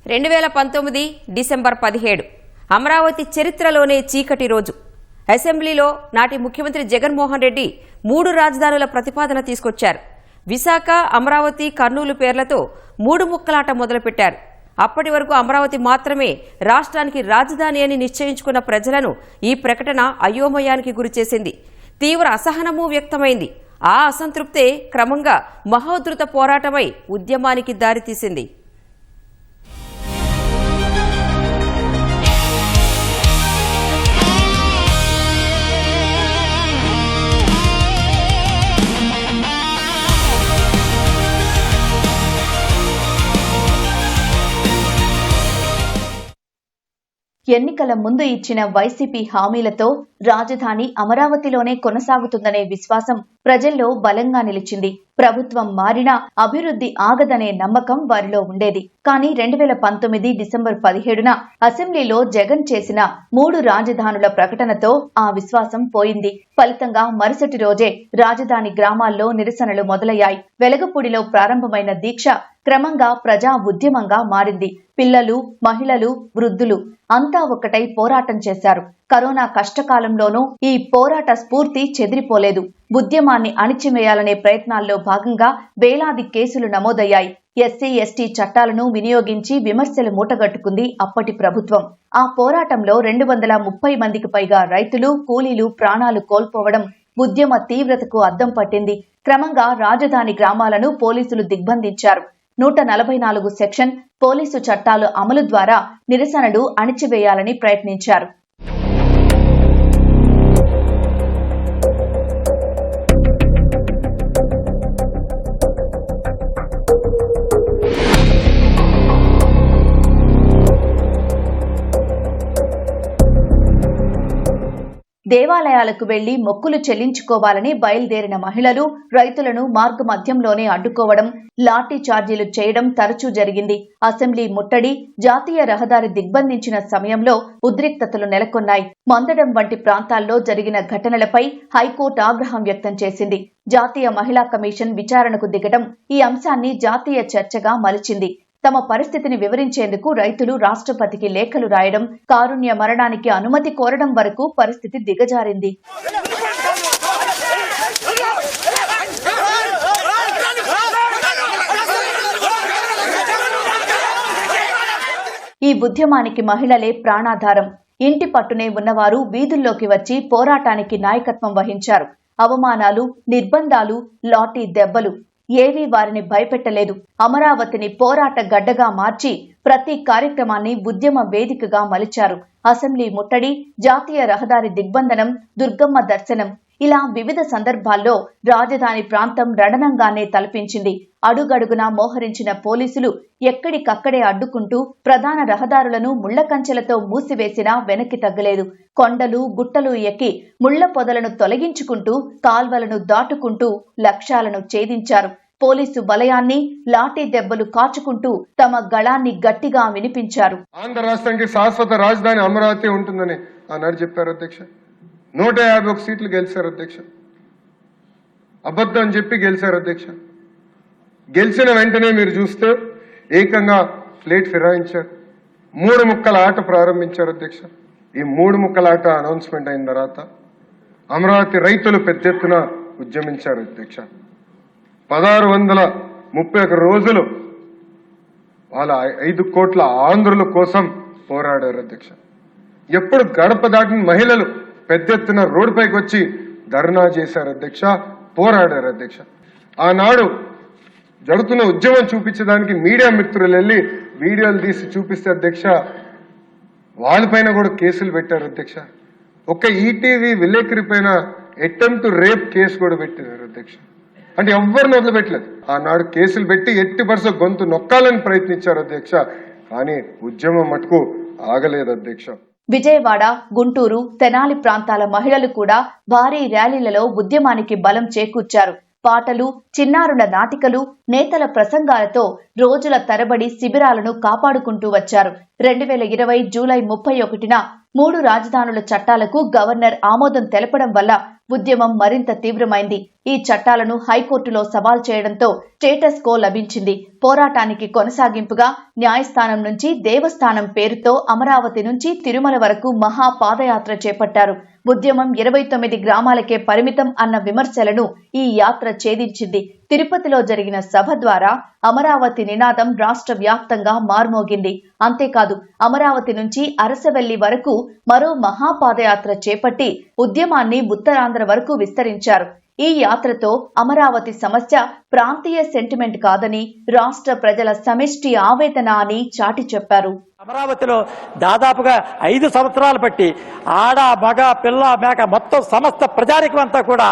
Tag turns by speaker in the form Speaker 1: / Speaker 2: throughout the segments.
Speaker 1: 2019 December 17 Amaravati చరిత్రలోనే చీకటి రోజు. అసెంబ్లీలో నాటి ముఖ్యమంత్రి జగన్మోహన్ రెడ్డి 3 రాజధానుల ప్రతిపాదన తీసుకొచ్చారు. విశాఖ, అమరావతి, కర్నూలు పేర్లతో 3 ముక్కలాట మొదలుపెట్టారు. అప్పటి వరకు అమరావతి మాత్రమే రాష్ట్రానికి రాజధాని అని నిశ్చయించుకున్న ప్రజలను ఈ ప్రకటన అయోమయానికి గురిచేసింది. తీవ్ర అసహనమూ వ్యక్తమైంది. ఆ అసంతృప్తే క్రమంగా మహోధృత పోరాటమై ఉద్యమానికి దారితీసింది.
Speaker 2: ఎన్నికల ముందు ఇచ్చిన వైసీపీ హామీలతో రాజధాని అమరావతిలోనే కొనసాగుతుందనే విశ్వాసం ప్రజల్లో బలంగా నిలిచింది. ప్రభుత్వం మారినా అభివృద్ధి ఆగదనే నమ్మకం వారిలో ఉండేది. కానీ 2019 డిసెంబర్ 17న అసెంబ్లీలో జగన్ చేసిన 3 రాజధానుల ప్రకటనతో ఆ విశ్వాసం పోయింది. ఫలితంగా మరుసటి రోజే రాజధాని గ్రామాల్లో నిరసనలు మొదలయ్యాయి. వెలగపూడిలో ప్రారంభమైన దీక్ష క్రమంగా ప్రజా ఉద్యమంగా మారింది. పిల్లలు, మహిళలు, వృద్ధులు అంతా ఒక్కటై పోరాటం చేశారు. కరోనా కష్టకాలంలోనూ ఈ పోరాట స్ఫూర్తి చెదిరిపోలేదు. ఉద్యమాన్ని అణిచివేయాలనే ప్రయత్నాల్లో భాగంగా వేలాది కేసులు నమోదయ్యాయి. ఎస్సీ, ఎస్టీ చట్టాలను వినియోగించి విమర్శలు మూటగట్టుకుంది అప్పటి ప్రభుత్వం. ఆ పోరాటంలో 230 మందికి పైగా రైతులు, కూలీలు ప్రాణాలు కోల్పోవడం ఉద్యమ తీవ్రతకు అద్దం పట్టింది. క్రమంగా రాజధాని గ్రామాలను పోలీసులు దిగ్బంధించారు. 144 సెక్షన్ పోలీసు చట్టాలు అమలు ద్వారా నిరసనలు అణిచివేయాలని ప్రయత్నించారు. దేవాలయాలకు వెళ్లి మొక్కులు చెల్లించుకోవాలని బయలుదేరిన మహిళలు, రైతులను మార్గ మధ్యంలోనే అడ్డుకోవడం, లాఠీ చార్జీలు చేయడం తరచూ జరిగింది. అసెంబ్లీ ముట్టడి, జాతీయ రహదారి దిగ్బంధించిన సమయంలో ఉద్రిక్తతలు నెలకొన్నాయి. మందడం వంటి ప్రాంతాల్లో జరిగిన ఘటనలపై హైకోర్టు ఆగ్రహం వ్యక్తం చేసింది. జాతీయ మహిళా కమిషన్ విచారణకు దిగడం ఈ అంశాన్ని జాతీయ చర్చగా మలిచింది. తమ పరిస్థితిని వివరించేందుకు రైతులు రాష్ట్రపతికి లేఖలు రాయడం, కారుణ్య మరణానికి అనుమతి కోరడం వరకు పరిస్థితి దిగజారింది. ఈ ఉద్యమానికి మహిళలే ప్రాణాధారం. ఇంటి పట్టునే ఉన్నవారు వీధుల్లోకి వచ్చి పోరాటానికి నాయకత్వం వహించారు. అవమానాలు, నిర్బంధాలు, లాఠీ దెబ్బలు ఏవీ వారిని భయపెట్టలేదు. అమరావతిని పోరాట గడ్డగా మార్చి ప్రతి కార్యక్రమాన్ని ఉద్యమ వేదికగా మలిచారు. అసెంబ్లీ ముట్టడి, జాతీయ రహదారి దిగ్బంధనం, దుర్గమ్మ దర్శనం ఇలా వివిధ సందర్భాల్లో రాజధాని ప్రాంతం రణరంగానే తలపించింది. అడుగడుగునా మోహరించిన పోలీసులు ఎక్కడికక్కడే అడ్డుకుంటూ ప్రధాన రహదారులను ముళ్ల కంచెలతో మూసివేసినా వెనక్కి తగ్గలేదు. కొండలు, గుట్టలు ఎక్కి ముళ్ల పొదలను తొలగించుకుంటూ, కాల్వలను దాటుకుంటూ లక్ష్యాలను ఛేదించారు. పోలీసు వలయాన్ని, లాఠీ దెబ్బలు కాచుకుంటూ తమ గళాన్ని గట్టిగా వినిపించారు.
Speaker 3: ఆంధ్ర రాష్ట్రానికి శాశ్వత రాజధాని అమరావతి ఉంటుందని ఆనాడు చెప్పారు అధ్యక్ష. 151 సీట్లు గెలిచారు అధ్యక్ష. అబద్ధం చెప్పి గెలిచారు అధ్యక్ష. గెలిచిన వెంటనే మీరు చూస్తే ఏకంగా ప్లేట్ ఫిరాయించారు. 3 ముక్కల ఆట ప్రారంభించారు అధ్యక్ష. ఈ 3 ముక్కల ఆట అనౌన్స్మెంట్ అయిన తర్వాత అమరావతి రైతులు పెద్ద ఎత్తున ఉద్యమించారు అధ్యక్ష. 1631 రోజులు వాళ్ళ 5 కోట్ల ఆంధ్రుల కోసం పోరాడారు అధ్యక్ష. ఎప్పుడు గడప దాటిన మహిళలు పెద్ద ఎత్తున రోడ్డుపైకి వచ్చి ధర్నా చేశారు అధ్యక్ష, పోరాడారు అధ్యక్ష. ఆనాడు జరుగుతున్న ఉద్యమం చూపించడానికి మీడియా మిత్రులు వెళ్ళి వీడియోలు తీసి చూపిస్తే అధ్యక్ష వాళ్ళపైన కూడా కేసులు పెట్టారు అధ్యక్ష. ఒక ఈటీవీ విలేకరి పైన అటెంప్ట్ రేప్ కేసు కూడా పెట్టారు అధ్యక్ష. అంటే ఎవరిని వదిలిపెట్టలేదు. ఆనాడు కేసులు పెట్టి ఎట్టి పర్స గొంతు నొక్కాలని ప్రయత్నించారు అధ్యక్ష. కానీ ఉద్యమం మటుకు ఆగలేదు అధ్యక్ష.
Speaker 2: విజయవాడ, గుంటూరు, తెనాలి ప్రాంతాల మహిళలు కూడా భారీ ర్యాలీలలో ఉద్యమానికి బలం చేకూర్చారు. పాటలు, చిన్నారుల నాటికలు, నేతల ప్రసంగాలతో రోజుల తరబడి శిబిరాలను కాపాడుకుంటూ వచ్చారు. 2020 జూలై 31న 3 రాజధానుల చట్టాలకు గవర్నర్ ఆమోదం తెలపడం వల్ల ఉద్యమం మరింత తీవ్రమైంది. ఈ చట్టాలను హైకోర్టులో సవాల్ చేయడంతో స్టేటస్ కో లభించింది. పోరాటానికి కొనసాగింపుగా న్యాయస్థానం నుంచి దేవస్థానం పేరుతో అమరావతి నుంచి తిరుమల వరకు మహా పాదయాత్ర చేపట్టారు. ఉద్యమం 29 గ్రామాలకే పరిమితం అన్న విమర్శలను ఈ యాత్ర ఛేదించింది. తిరుపతిలో జరిగిన సభ ద్వారా అమరావతి నినాదం రాష్ట్ర వ్యాప్తంగా మార్మోగింది. అంతేకాదు, అమరావతి నుంచి అరసవెల్లి వరకు మరో మహాపాదయాత్ర చేపట్టి ఉద్యమాన్ని ఉత్తరాంధ్ర వరకు విస్తరించారు. ఈ యాత్రతో అమరావతి సమస్య ప్రాంతీయ సెంటిమెంట్ కాదని, రాష్ట్ర ప్రజల సమిష్టి ఆవేదన అని చాటి చెప్పారు.
Speaker 4: అమరావతిలో దాదాపుగా 5 సంవత్సరాలు బట్టి ఆడ మగ పిల్ల మేక మొత్తం సమస్త ప్రజానికం అంతా కూడా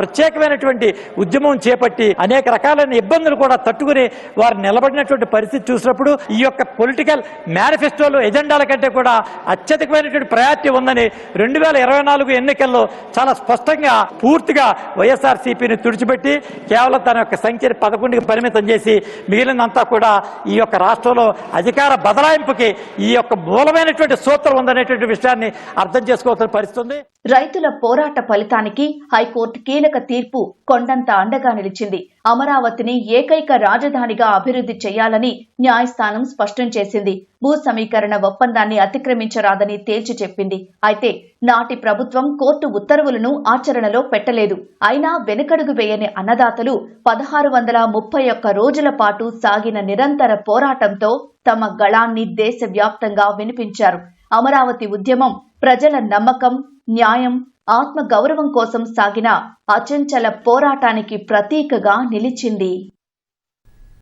Speaker 4: ప్రత్యేకమైనటువంటి ఉద్యమం చేపట్టి అనేక రకాలైన ఇబ్బందులు కూడా తట్టుకుని వారు నిలబడినటువంటి పరిస్థితి చూసినప్పుడు ఈ యొక్క పొలిటికల్ మేనిఫెస్టోలు ఎజెండాల కంటే కూడా అత్యధికమైనటువంటి ప్రయారిటీ ఉందని 2024 ఎన్నికల్లో చాలా స్పష్టంగా పూర్తిగా వైఎస్ఆర్సీపీని తుడిచిపెట్టి కేవలం తన యొక్క సంఖ్యని 11కి పరిమితం చేసి మిగిలినంతా కూడా ఈ యొక్క రాష్ట్రంలో అధికార బదలాయింపుకి ఈ యొక్క మూలమైనటువంటి సూత్రం ఉందనేటువంటి విషయాన్ని అర్థం చేసుకోవాల్సిన పరిస్థితి.
Speaker 2: రైతుల పోరాట ఫలితానికి హైకోర్టు కీలక తీర్పు కొండంత అండగా నిలిచింది. అమరావతిని ఏకైక రాజధానిగా అభివృద్ధి చేయాలని న్యాయస్థానం స్పష్టం చేసింది. భూ సమీకరణ ఒప్పందాన్ని అతిక్రమించరాదని తేల్చి చెప్పింది. అయితే నాటి ప్రభుత్వం కోర్టు ఉత్తర్వులను ఆచరణలో పెట్టలేదు. అయినా వెనుకడుగు వేయని అన్నదాతలు 1631 రోజుల పాటు సాగిన నిరంతర పోరాటంతో తమ గళాన్ని దేశవ్యాప్తంగా వినిపించారు. అమరావతి ఉద్యమం ప్రజల నమ్మకం, న్యాయం, ఆత్మ గౌరవం కోసం సాగిన అచంచల పోరాటానికి ప్రతీకగా నిలిచింది.